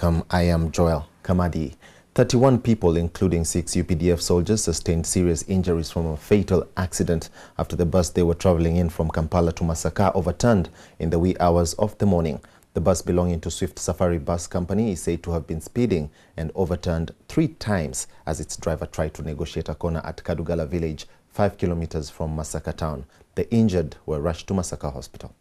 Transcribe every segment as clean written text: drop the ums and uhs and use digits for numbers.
I am Joel Kamadi. 31 people, including 6 UPDF soldiers, sustained serious injuries from a fatal accident after the bus they were traveling in from Kampala to Masaka overturned in the wee hours of the morning. The bus belonging to Swift Safari Bus Company is said to have been speeding and overturned 3 times as its driver tried to negotiate a corner at Kadugala village, 5 kilometers from Masaka town. The injured were rushed to Masaka Hospital.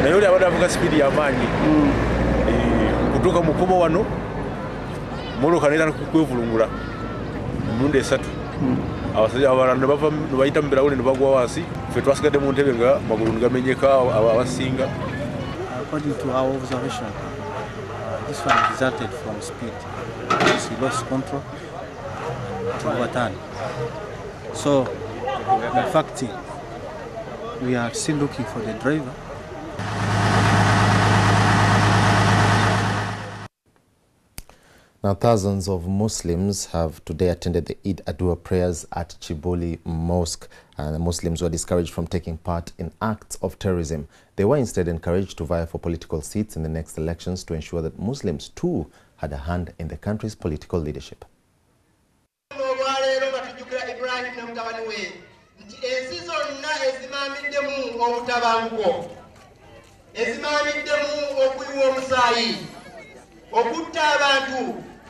Nayoli abadavuga speed ya manyi kutoka mukomo wano moloka nera kwevulungula munde 3 abasajja abalanda bava bayita mbera wone bagwa wasi fe twasigade mu ntebe nga magulu ngamenyeka abasinga. According to our observation, this one resulted from speed. He lost control to overturn. So in fact we are still looking for the driver. Now, thousands of Muslims have today attended the Eid Adua prayers at Chiboli Mosque, and the Muslims were discouraged from taking part in acts of terrorism. They were instead encouraged to vie for political seats in the next elections to ensure that Muslims too had a hand in the country's political leadership.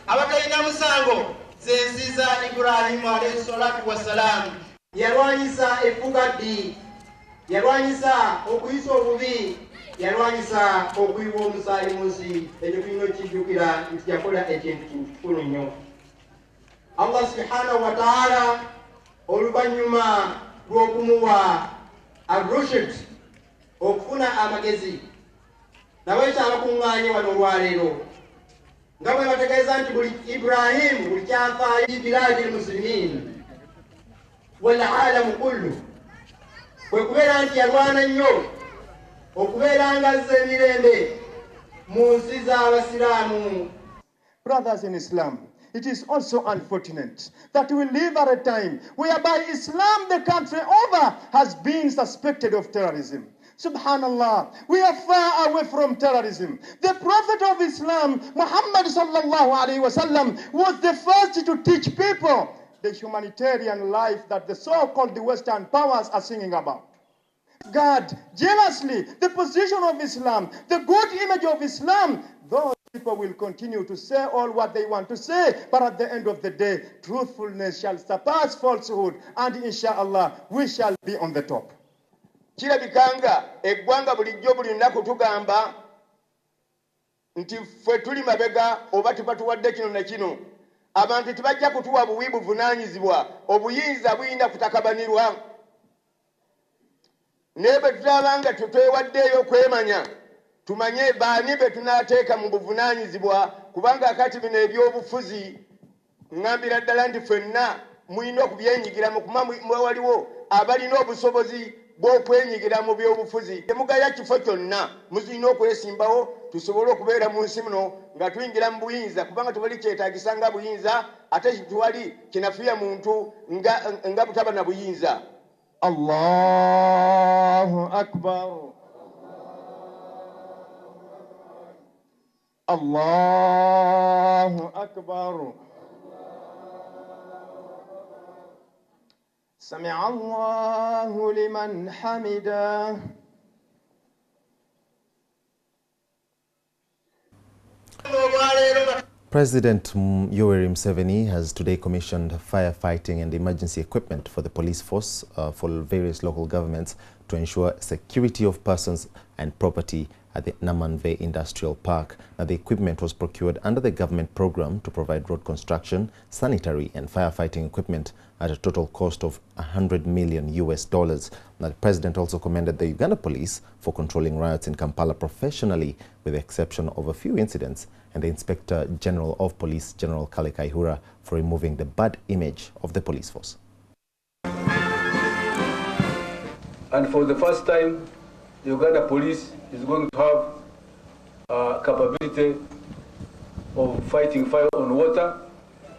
Abatalina musango zenziza Ibrahim alayhi salatu wassalam yalwanyisa efugadi, yalwanyisa okuyisa obubi, yalwanyisa okuyiwa omusaayi munsi. Ekyo tulina okukijjukira nti yakola ekintu kikulu nnyo. Allah subhanahu wa ta'ala oluvannyuma lw'okumuwa ar-rushd, okufuna amagezi, nabakyala kuŋŋaanye wano olwaleero nga bwe bategeeza nti buli Ibrahim buli kyafaayo biladi muslimin wal alamu kullu kwe kubeera nti yalwana nnyo okubeera nga azza emirembe mu nsi z'abasiraamu. Brothers in Islam, it is also unfortunate that we live at a time whereby Islam, the country over, has been suspected of terrorism. Subhanallah, we are far away from terrorism. The Prophet of Islam, Muhammad sallallahu alaihi wasallam, was the first to teach people the humanitarian life that the so-called Western powers are singing about. God jealously the position of Islam, the good image of Islam. Those people will continue to say all what they want to say, but at the end of the day, truthfulness shall surpass falsehood, and inshallah, we shall be on the top. Kirabikanga eggwanga bulijjo buli nnaku tugamba nti ffe tuli mabega oba tupatuwadde kino ne kino. Abantu tebajja kutuwa buwi buvunaanyizibwa, obuyinza buyinza kutakabanirwa. Naye bwe tutaba tutwewaddeeyo okwemanya, tumanye baani be tunaateeka mu buvunaanyizibwa, kubanga akati bino ebyobufuzi ngambira ddala nti ffenna mulina okubyenyigiramu kuba waliwo abalina obusobozi bw'okwenyigira mu byobufuzi. Temugaya kifo kyonna, muzirina okwesimbawo tusobole okubeera mu nsi muno nga tuyingira mu buyinza, kubanga tewali kyetaagisa nga buyinza, ate tewali kinafuya muntu nga butaba na buyinza. Allahu Akbar. Allahu Akbar. سمع الله لمن حمده. President Yoweri Museveni has today commissioned firefighting and emergency equipment for the police force for various local governments to ensure security of persons and property at the Namanve Industrial Park. Now, the equipment was procured under the government program to provide road construction, sanitary and firefighting equipment at a total cost of $100 million. Now, the president also commended the Uganda police for controlling riots in Kampala professionally, with the exception of a few incidents, and the Inspector General of Police, General Kale Kaihura, for removing the bad image of the police force. And for the first time, the Uganda police is going to have capability of fighting fire on water,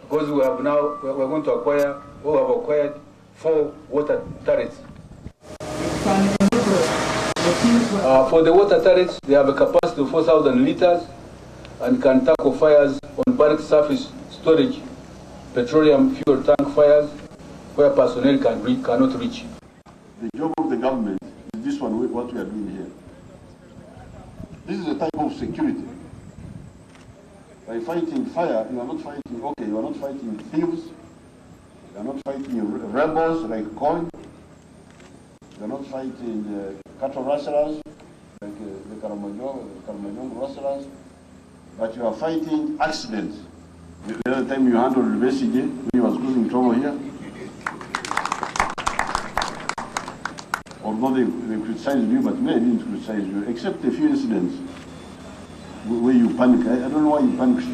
because we're going to acquire, we have acquired 4 water turrets. For the water turrets, they have a capacity of 4,000 liters and can tackle fires on barrack surface storage, petroleum fuel tank fires, where personnel cannot reach. The job of the government is this one, what we are doing here. This is a type of security. By fighting fire, you are not fighting, you are not fighting thieves, you are not fighting rebels like coin, you are not fighting cattle rustlers, like the Karamanyong rustlers, but you are fighting accidents. The other time you handled the Besige, when he was causing trouble here, although they criticized you, but they didn't criticize you, except a few incidents where you panic. I don't know why you panic.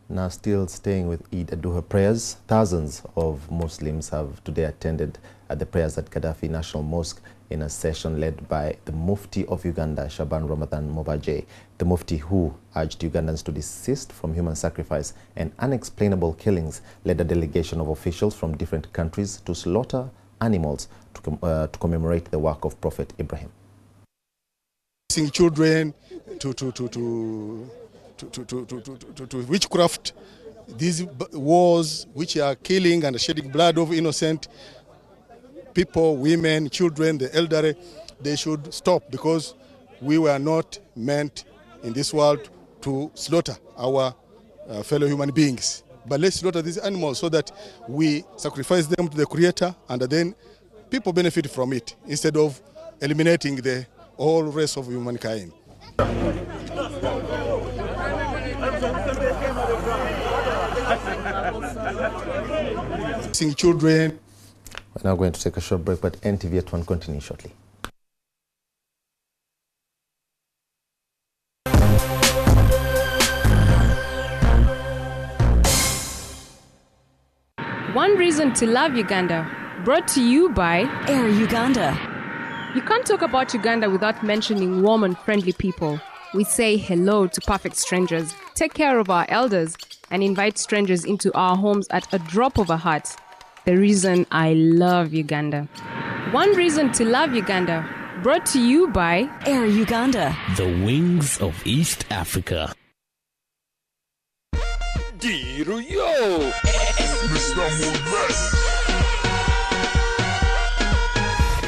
Now, still staying with Eid Adhuha prayers, thousands of Muslims have today attended at the prayers at Gaddafi National Mosque in a session led by the Mufti of Uganda, Shaban Ramadan Mobaje. The Mufti, who urged Ugandans to desist from human sacrifice and unexplainable killings, led a delegation of officials from different countries to slaughter animals to commemorate the work of Prophet Ibrahim. Children to witchcraft, these wars which are killing and shedding blood of innocent people, women, children, the elderly, they should stop, because we were not meant in this world to slaughter our fellow human beings. But let's slaughter these animals so that we sacrifice them to the Creator, and then people benefit from it, instead of eliminating the whole race of humankind. Children. We're now going to take a short break, but NTV At One continues shortly. One reason to love Uganda, brought to you by Air Uganda. You can't talk about Uganda without mentioning warm and friendly people. We say hello to perfect strangers, take care of our elders, and invite strangers into our homes at a drop of a hat. The reason I love Uganda. One reason to love Uganda, brought to you by Air Uganda. The wings of East Africa. Diru yo!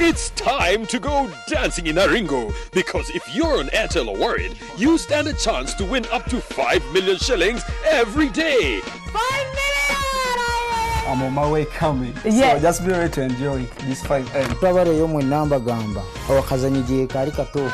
It's time to go dancing in Aringo, because if you're on Airtel or worried, you stand a chance to win up to 5 million shillings every day. 5 million! I'm on my way coming, yeah. So just be ready to enjoy this 5M. Probably you mwe namba gamba awakazanyije kali kato.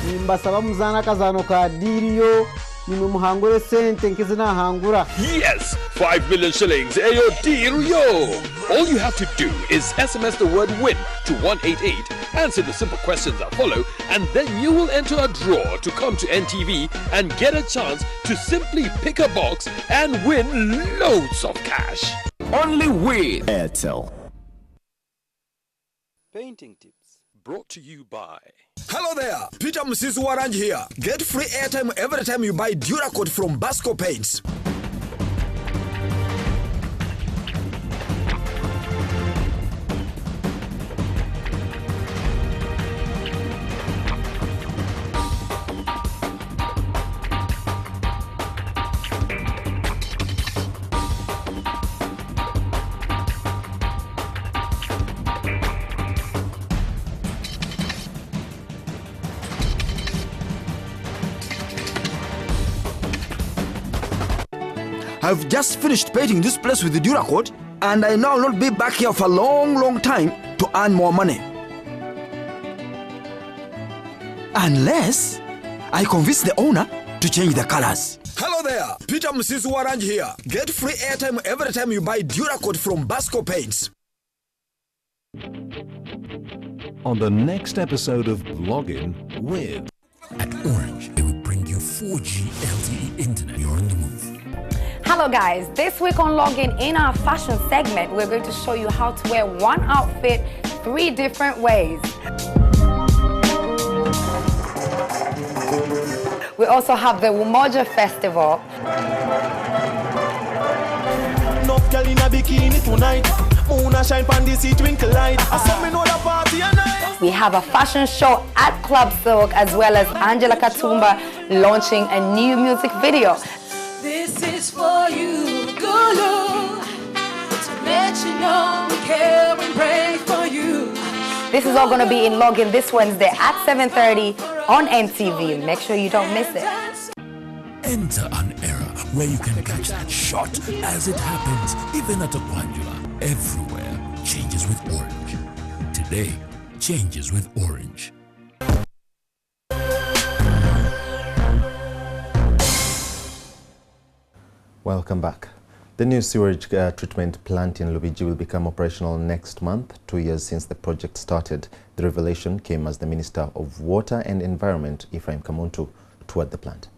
Nimbasaba muzana kazano ka diriyo nimwe muhangure sente nkizina hangura. Yes, 5 million shillings ayo diruyo. All you have to do is SMS the word win to 188, answer the simple questions that follow, and then you will enter a draw to come to NTV and get a chance to simply pick a box and win loads of cash. Only with Airtel. Painting tips brought to you by. Hello there, Peter Musizu Warangi here. Get free airtime every time you buy Duracode from Basco Paints. I've just finished painting this place with the Duracoat, and I know I'll not be back here for a long time to earn more money. Unless I convince the owner to change the colors. Hello there, Peter Msisu Warangi here. Get free airtime every time you buy Duracoat from Basco Paints. On the next episode of Login with... At Orange, they will bring you 4G LTE internet. You're on the move. Hello guys, this week on Login in our fashion segment, we're going to show you how to wear one outfit 3 different ways. We also have the Umoja Festival. We have a fashion show at Club Silk, as well as Angela Katumba launching a new music video. This is for you, Gulu, to let you know we care and pray for you. This is all going to be in Login this Wednesday at 7:30 on NTV. Make sure you don't miss it. Enter an era where you can catch that shot as it happens, even at a Guanjula. Everywhere changes with Orange. Today, changes with Orange. Welcome back. The new sewage treatment plant in Lubiji will become operational next month, 2 years since the project started. The revelation came as the Minister of Water and Environment, Ephraim Kamuntu, toured the plant.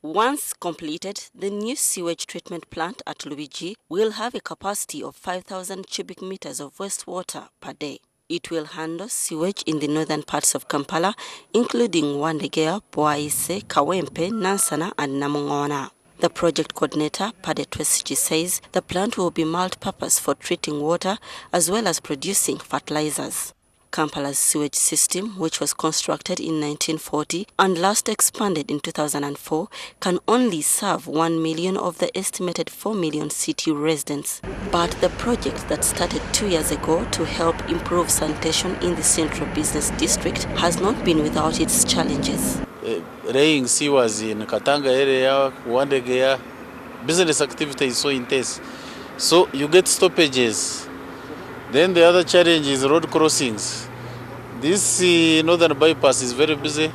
Once completed, the new sewage treatment plant at Lubiji will have a capacity of 5,000 cubic meters of wastewater per day. It will handle sewage in the northern parts of Kampala, including Wandegea, Bwaise, Kawempe, Nansana and Namungona. The project coordinator, Pade Twesiji, says the plant will be multi-purpose for treating water as well as producing fertilizers. Kampala's sewage system, which was constructed in 1940 and last expanded in 2004, can only serve 1 million of the estimated 4 million city residents. But the project that started 2 years ago to help improve sanitation in the central business district has not been without its challenges. Laying sewers in Katanga area, Wandegea, business activity is so intense. So you get stoppages. Then the other challenge is road crossings. This northern bypass is very busy,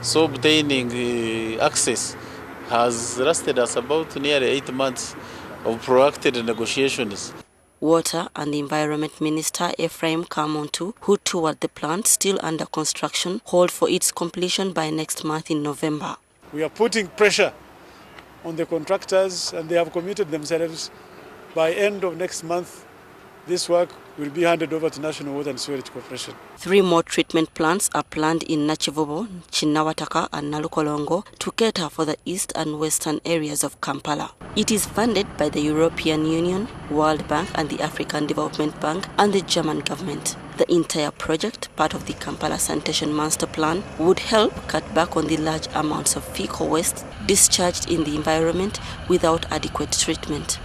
so obtaining access has lasted us about nearly 8 months of proactive negotiations. Water and Environment Minister Ephraim Kamuntu, who toured the plant still under construction, hold for its completion by next month in November. We are putting pressure on the contractors, and they have committed themselves by end of next month. This work will be handed over to National Water and Sewerage Corporation. 3 more treatment plants are planned in Nachivobo, Chinawataka and Nalukolongo to cater for the east and western areas of Kampala. It is funded by the European Union, World Bank and the African Development Bank and the German government. The entire project, part of the Kampala Sanitation Master Plan, would help cut back on the large amounts of fecal waste discharged in the environment without adequate treatment.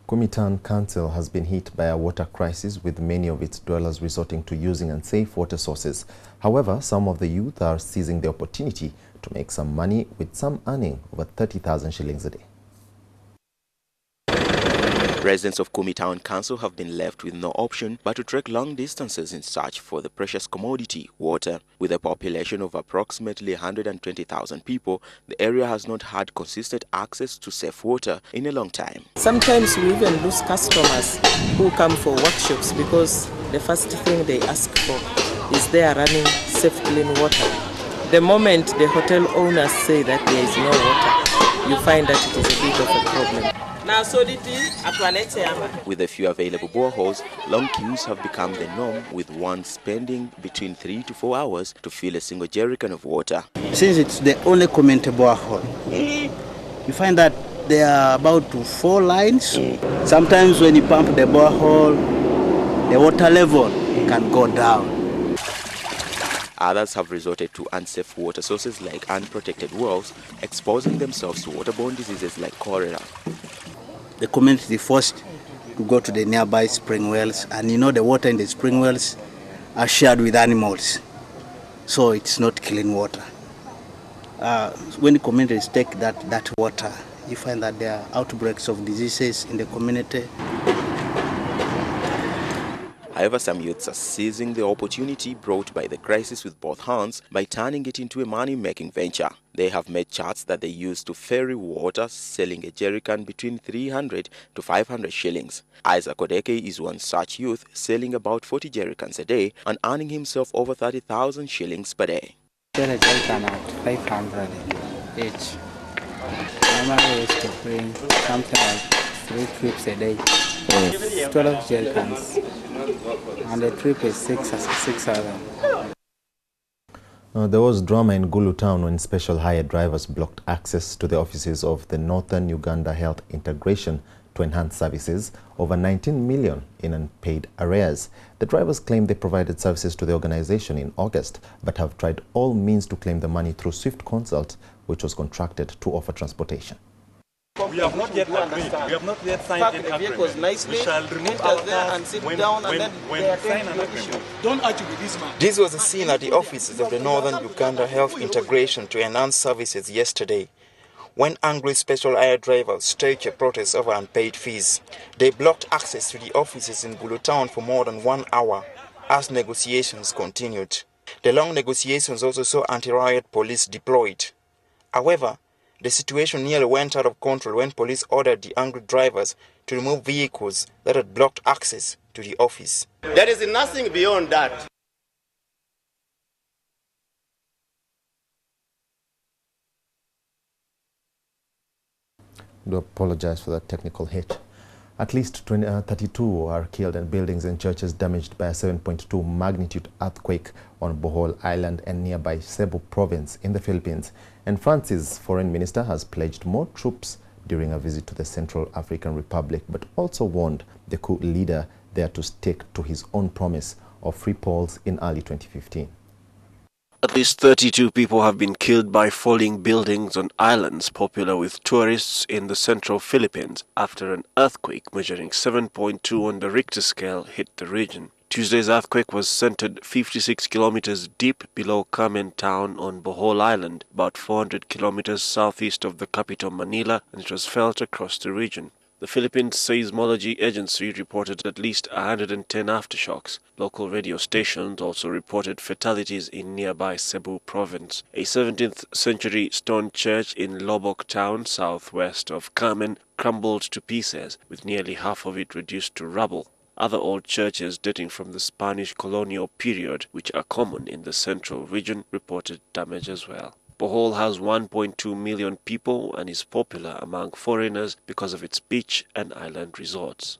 Kumitang Council has been hit by a water crisis, with many of its dwellers resorting to using unsafe water sources. However, some of the youth are seizing the opportunity to make some money, with some earning over 30,000 shillings a day. Residents of Kumi Town Council have been left with no option but to trek long distances in search for the precious commodity, water. With a population of approximately 120,000 people, the area has not had consistent access to safe water in a long time. Sometimes we even lose customers who come for workshops because the first thing they ask for is they are running safe, clean water. The moment the hotel owners say that there is no water, you find that it is a bit of a problem. With a few available boreholes, long queues have become the norm, with one spending between 3 to 4 hours to fill a single jerrycan of water. Since it's the only community borehole, you find that there are about 4 lines. Sometimes when you pump the borehole, the water level can go down. Others have resorted to unsafe water sources like unprotected wells, exposing themselves to waterborne diseases like cholera. The community is forced to go to the nearby spring wells, and you know the water in the spring wells are shared with animals. So it's not clean water. When communities take that water, you find that there are outbreaks of diseases in the community. However, some youths are seizing the opportunity brought by the crisis with both hands by turning it into a money-making venture. They have made charts that they use to ferry water, selling a jerrycan between 300 to 500 shillings. Isaac Odeke is one such youth, selling about 40 jerrycans a day and earning himself over 30,000 shillings per day. Sell a jerrycan at 500 each. Normally used to bring something like 3 trips a day. 12 jerrycans. And the trip is 6,000. There was drama in Gulu town when special hired drivers blocked access to the offices of the Northern Uganda Health Integration to enhance services, over 19 million in unpaid arrears. The drivers claim they provided services to the organization in August, but have tried all means to claim the money through Swift Consult, which was contracted to offer transportation. We have not yet agreed. We have not yet signed an agreement. We shall remove our cars when we sign an agreement. Don't argue with this man. This was a scene at the offices of the Northern Uganda Health Integration to enhance services yesterday, when angry special hire drivers staged a protest over unpaid fees. They blocked access to the offices in Gulu town for more than 1 hour as negotiations continued. The long negotiations also saw anti-riot police deployed. However, the situation nearly went out of control when police ordered the angry drivers to remove vehicles that had blocked access to the office. There is nothing beyond that. I do apologize for that technical hitch. At least 32 are killed and buildings and churches damaged by a 7.2 magnitude earthquake on Bohol Island and nearby Cebu province in the Philippines. And France's foreign minister has pledged more troops during a visit to the Central African Republic, but also warned the coup leader there to stick to his own promise of free polls in early 2015. At least 32 people have been killed by falling buildings on islands popular with tourists in the central Philippines after an earthquake measuring 7.2 on the Richter scale hit the region. Tuesday's earthquake was centered 56 kilometers deep below Carmen town on Bohol Island, about 400 kilometers southeast of the capital Manila, and it was felt across the region. The Philippines Seismology Agency reported at least 110 aftershocks. Local radio stations also reported fatalities in nearby Cebu province. A 17th century stone church in Lobok town, southwest of Carmen, crumbled to pieces, with nearly half of it reduced to rubble. Other old churches dating from the Spanish colonial period, which are common in the central region, reported damage as well. Bohol has 1.2 million people and is popular among foreigners because of its beach and island resorts.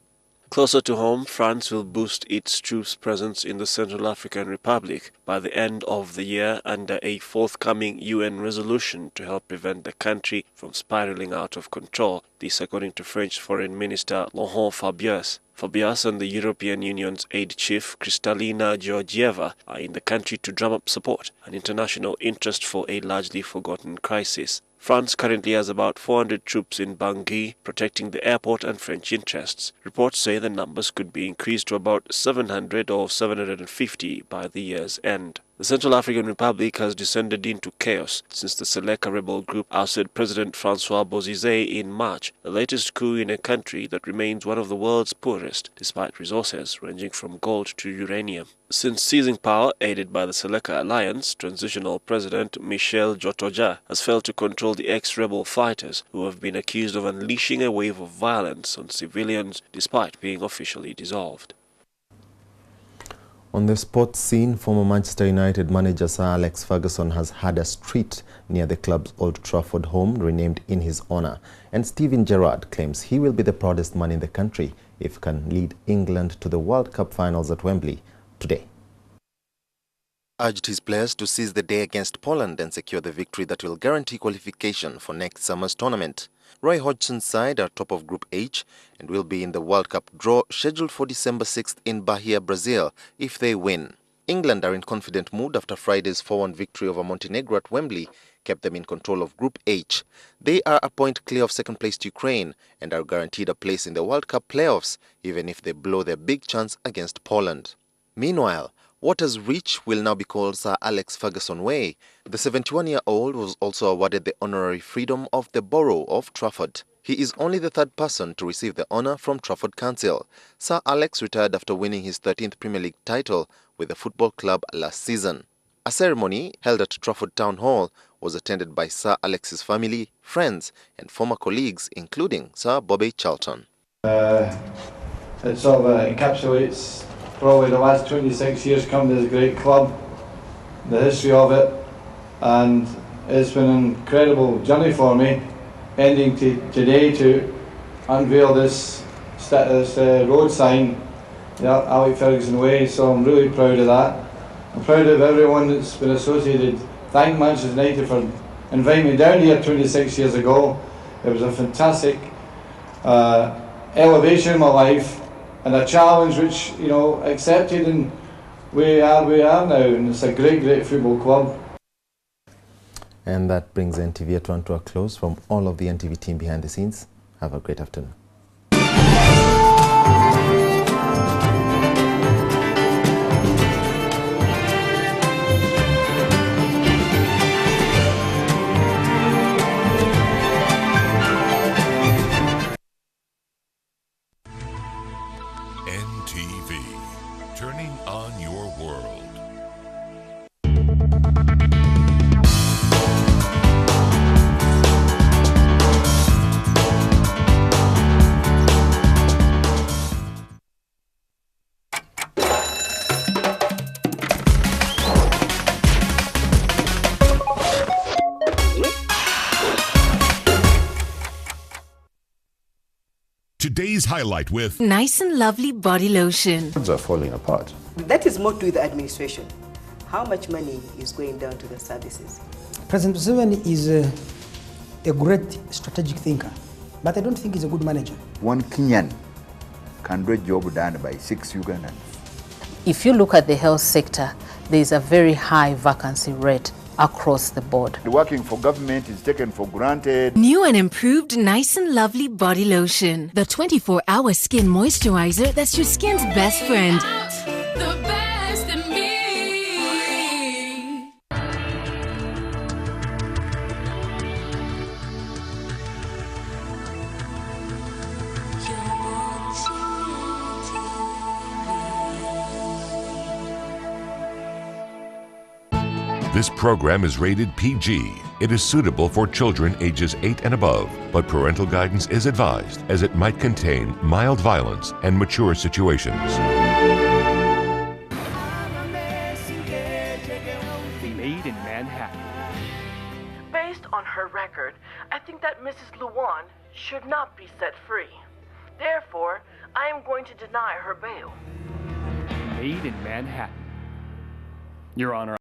Closer to home, France will boost its troops' presence in the Central African Republic by the end of the year under a forthcoming UN resolution to help prevent the country from spiraling out of control. This according to French Foreign Minister Laurent Fabius. Fabius and the European Union's aid chief Kristalina Georgieva are in the country to drum up support and international interest for a largely forgotten crisis. France currently has about 400 troops in Bangui protecting the airport and French interests. Reports say the numbers could be increased to about 700 or 750 by the year's end. The Central African Republic has descended into chaos since the Seleka rebel group ousted President Francois Bozizé in March, the latest coup in a country that remains one of the world's poorest, despite resources ranging from gold to uranium. Since seizing power, aided by the Seleka alliance, transitional president Michel Djotoja has failed to control the ex-rebel fighters who have been accused of unleashing a wave of violence on civilians despite being officially dissolved. On the sports scene, former Manchester United manager Sir Alex Ferguson has had a street near the club's Old Trafford home renamed in his honour. And Steven Gerrard claims he will be the proudest man in the country if he can lead England to the World Cup finals at Wembley today. Urged his players to seize the day against Poland and secure the victory that will guarantee qualification for next summer's tournament. Roy Hodgson's side are top of Group H and will be in the World Cup draw scheduled for December 6th in Bahia, Brazil, if they win. England are in confident mood after Friday's 4-1 victory over Montenegro at Wembley kept them in control of Group H. They are a point clear of second-placed Ukraine and are guaranteed a place in the World Cup playoffs, even if they blow their big chance against Poland. Meanwhile, Waters Reach will now be called Sir Alex Ferguson Way. The 71-year-old was also awarded the honorary freedom of the borough of Trafford. He is only the third person to receive the honour from Trafford Council. Sir Alex retired after winning his 13th Premier League title with the football club last season. A ceremony held at Trafford Town Hall was attended by Sir Alex's family, friends and former colleagues, including Sir Bobby Charlton. It sort of encapsulates probably the last 26 years coming to this great club, the history of it, and it's been an incredible journey for me, ending today to unveil this road sign, the Alex Ferguson Way, so I'm really proud of that. I'm proud of everyone that's been associated. Thank Manchester United for inviting me down here 26 years ago. It was a fantastic elevation in my life and a challenge which, you know, accepted, and we are now, and it's a great football club. And that brings NTV At One to a close. From all of the NTV team behind the scenes, have a great afternoon. NTV, turning on your world. Today's highlight with Nice and Lovely Body Lotion. Things are falling apart. That is more to the administration. How much money is going down to the services? President Museveni is a great strategic thinker, but I don't think he's a good manager. One Kenyan can do a job done by 6 Ugandans. If you look at the health sector, there is a very high vacancy rate across the board. Working for government is taken for granted. New and improved Nice and Lovely Body Lotion. The 24-hour skin moisturizer that's your skin's best friend. The best in me. This program is rated PG. It is suitable for children ages 8 and above, but parental guidance is advised as it might contain mild violence and mature situations. Made in Manhattan. Based on her record, I think that Mrs. Luan should not be set free. Therefore, I am going to deny her bail. Made in Manhattan. Your Honor,